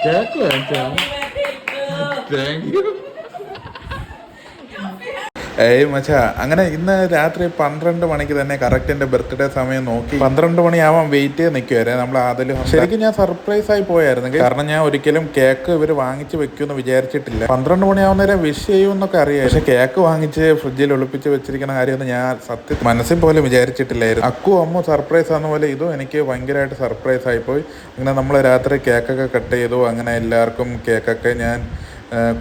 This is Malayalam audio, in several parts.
Cake thank you. ഏയ് മച്ചാ, അങ്ങനെ ഇന്ന് രാത്രി 12 മണിക്ക് തന്നെ കറക്റ്റ് എൻ്റെ ബർത്ത്ഡേ സമയം നോക്കി 12 മണിയാവാൻ വെയിറ്റ് ചെയ്ത് നിൽക്കുമായിരുന്നു നമ്മൾ അതിൽ. ശരിക്കും ഞാൻ സർപ്രൈസ് ആയി പോയായിരുന്നു, കാരണം ഞാൻ ഒരിക്കലും കേക്ക് ഇവർ വാങ്ങിച്ച് വെക്കുമെന്ന് വിചാരിച്ചിട്ടില്ല. 12 മണിയാവുന്നേരം വിഷ് ചെയ്യുമെന്നൊക്കെ അറിയാം, പക്ഷെ കേക്ക് വാങ്ങിച്ച് ഫ്രിഡ്ജിൽ ഒളിപ്പിച്ച് വെച്ചിരിക്കുന്ന കാര്യമൊന്നും ഞാൻ സത്യം മനസ്സിൽ പോലും വിചാരിച്ചിട്ടില്ലായിരുന്നു. അക്കു അമ്മു സർപ്രൈസ് ആകുന്ന പോലെ ഇതും എനിക്ക് ഭയങ്കരമായിട്ട് സർപ്രൈസ് ആയിപ്പോയി. അങ്ങനെ നമ്മൾ രാത്രി കേക്കൊക്കെ കട്ട് ചെയ്തു. അങ്ങനെ എല്ലാവർക്കും കേക്കൊക്കെ ഞാൻ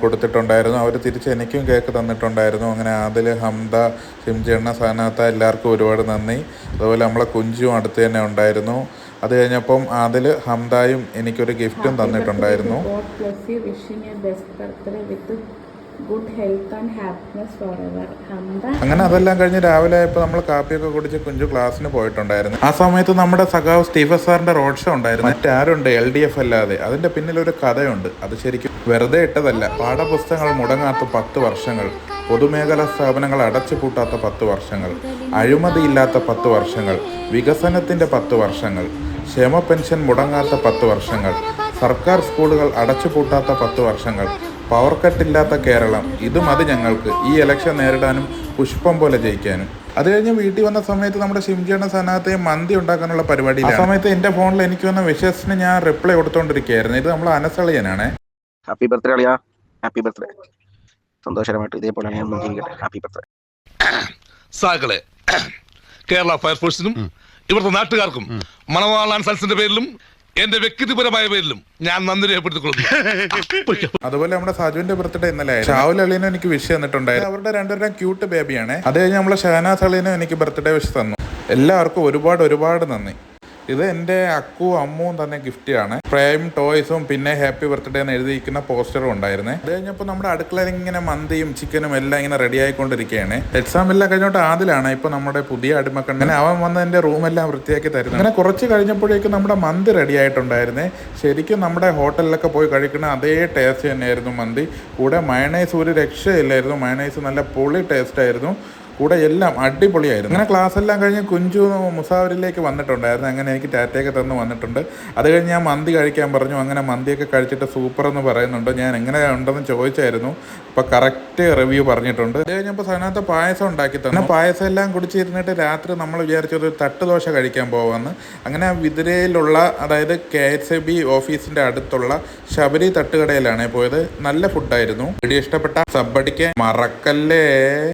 കൊടുത്തിട്ടുണ്ടായിരുന്നു. അവർ തിരിച്ച് എനിക്കും കേക്ക് തന്നിട്ടുണ്ടായിരുന്നു. അങ്ങനെ അതിൽ ഹംദ, സിംജണ്ണ, സനാത്ത എല്ലാവർക്കും ഒരുപാട് നന്ദി. അതുപോലെ നമ്മളെ കുഞ്ചും അടുത്ത് തന്നെ ഉണ്ടായിരുന്നു. അത് കഴിഞ്ഞപ്പം അതിൽ ഹംദായും എനിക്കൊരു ഗിഫ്റ്റും തന്നിട്ടുണ്ടായിരുന്നു. അങ്ങനെ അതെല്ലാം കഴിഞ്ഞ് രാവിലെ ആയപ്പോൾ നമ്മൾ കാപ്പിയൊക്കെ കുടിച്ച് കുഞ്ചു ക്ലാസ്സിന് പോയിട്ടുണ്ടായിരുന്നു. ആ സമയത്ത് നമ്മുടെ സഖാവ് സ്റ്റീഫൻ സാറിന്റെ റോഡ് ഷോ ഉണ്ടായിരുന്നു. മറ്റാരുണ്ട് LDF അല്ലാതെ. അതിന്റെ പിന്നിലൊരു കഥയുണ്ട്. അത് ശരിക്കും വെറുതെ ഇട്ടതല്ല. പാഠപുസ്തകങ്ങൾ മുടങ്ങാത്ത 10 വർഷങ്ങൾ, പൊതുമേഖലാ സ്ഥാപനങ്ങൾ അടച്ചുപൂട്ടാത്ത 10 വർഷങ്ങൾ, അഴിമതിയില്ലാത്ത 10 വർഷങ്ങൾ, വികസനത്തിന്റെ 10 വർഷങ്ങൾ, ക്ഷേമ പെൻഷൻ മുടങ്ങാത്ത 10 വർഷങ്ങൾ, സർക്കാർ സ്കൂളുകൾ അടച്ചുപൂട്ടാത്ത 10 വർഷങ്ങൾ, പവർ കട്ടില്ലാത്ത കേരളം. ഇത് മതി ഞങ്ങൾക്ക് ഈ ഇലക്ഷൻ നേരിടാനും പുഷ്പം പോലെ ജയിക്കാനും. അത് കഴിഞ്ഞ് വീട്ടിൽ വന്ന സമയത്ത് നമ്മുടെ ഷിംജിയുടെ സനാത്തെ മന്തി ഉണ്ടാക്കാനുള്ള പരിപാടിയിലാണ്. ആ സമയത്ത് എൻ്റെ ഫോണിൽ എനിക്ക് വന്ന വിഷസിന് ഞാൻ റിപ്ലൈ കൊടുത്തോണ്ടിരിക്കുകയായിരുന്നു. ഇത് നമ്മൾ അനസളിയനാണ്. ഹാപ്പി ബർത്ത്ഡേ അളിയാ, ഹാപ്പി ബർത്ത്ഡേ. സന്തോഷകരമായിട്ട് ഇതേപോലെ ഹാപ്പി ബർത്ത്ഡേ. സാകളെ കേരള ഫയർഫോഴ്സിനും ഇവിടുത്തെ നാട്ടുകാർക്കും മണവാളാൻ സൽസിന്റെ പേരിലും എന്റെ വ്യക്തിപരമായ പേരിലും ഞാൻ നന്ദി രേഖപ്പെടുത്തിക്കൊള്ളുന്നു. അതുപോലെ നമ്മുടെ സജുവിന്റെ ബർത്ത്ഡേ ഇന്നലെ ഷാവുൽ അലീനും എനിക്ക് വിഷ് തന്നിട്ടുണ്ടായിരുന്നു. അവരുടെ രണ്ടുപേരും ക്യൂട്ട് ബേബിയാണ്. അത് കഴിഞ്ഞ് നമ്മളെ ഷഹനാസ് അലീനും എനിക്ക് ബർത്ത്ഡേ വിഷ് തന്നു. എല്ലാവർക്കും ഒരുപാട് നന്ദി. ഇത് എൻ്റെ അക്കു അമ്മുവും തന്നെ ഗിഫ്റ്റാണ്. പ്രൈം ടോയ്സും പിന്നെ ഹാപ്പി ബർത്ത്ഡേ എന്ന് എഴുതിയിരിക്കുന്ന പോസ്റ്ററും ഉണ്ടായിരുന്നേ. അത് കഴിഞ്ഞപ്പോൾ നമ്മുടെ അടുക്കളയിൽ ഇങ്ങനെ മന്തിയും ചിക്കനും എല്ലാം ഇങ്ങനെ റെഡി ആയിക്കൊണ്ടിരിക്കുകയാണ്. എക്സാം എല്ലാം കഴിഞ്ഞോട്ട് ആദിലാണ് ഇപ്പോൾ നമ്മുടെ പുതിയ അടിമക്കണ്ണൻ. അവൻ വന്ന് എൻ്റെ റൂമെല്ലാം വൃത്തിയാക്കി തരുന്നു. അങ്ങനെ കുറച്ച് കഴിഞ്ഞപ്പോഴേക്കും നമ്മുടെ മന്തി റെഡി ആയിട്ടുണ്ടായിരുന്നേ. ശരിക്കും നമ്മുടെ ഹോട്ടലിലൊക്കെ പോയി കഴിക്കുന്ന അതേ ടേസ്റ്റ് തന്നെയായിരുന്നു മന്തി. കൂടെ മയണൈസ് ഒരു രക്ഷയില്ലായിരുന്നു. മയണൈസ് നല്ല പൊളി ടേസ്റ്റ് ആയിരുന്നു. കൂടെ എല്ലാം അടിപൊളിയായിരുന്നു. അങ്ങനെ ക്ലാസ് എല്ലാം കഴിഞ്ഞ് കുഞ്ചു മുസാവരിലേക്ക് വന്നിട്ടുണ്ടായിരുന്നു. അങ്ങനെ എനിക്ക് ടാറ്റയൊക്കെ തന്ന് വന്നിട്ടുണ്ട്. അത് കഴിഞ്ഞ് ഞാൻ മന്തി കഴിക്കാൻ പറഞ്ഞു. അങ്ങനെ മന്തിയൊക്കെ കഴിച്ചിട്ട് സൂപ്പർ എന്ന് പറയുന്നുണ്ട്. ഞാൻ എങ്ങനെ ഉണ്ടെന്ന് ചോദിച്ചായിരുന്നു. അപ്പോൾ കറക്റ്റ് റിവ്യൂ പറഞ്ഞിട്ടുണ്ട്. അത് കഴിഞ്ഞപ്പോൾ സനാത്ത പായസം ഉണ്ടാക്കി തന്നെ. പായസം എല്ലാം കുടിച്ചിരുന്നിട്ട് രാത്രി നമ്മൾ വിചാരിച്ചത് തട്ടുദോശ കഴിക്കാൻ പോകാമെന്ന്. അങ്ങനെ വിതുരയിലുള്ള, അതായത് KSB ഓഫീസിൻ്റെ അടുത്തുള്ള ശബരി തട്ടുകടയിലാണ് പോയത്. നല്ല ഫുഡായിരുന്നു. വീഡിയോ ഇഷ്ടപ്പെട്ട സബ്ബടിക്ക് മറക്കല്ലേ.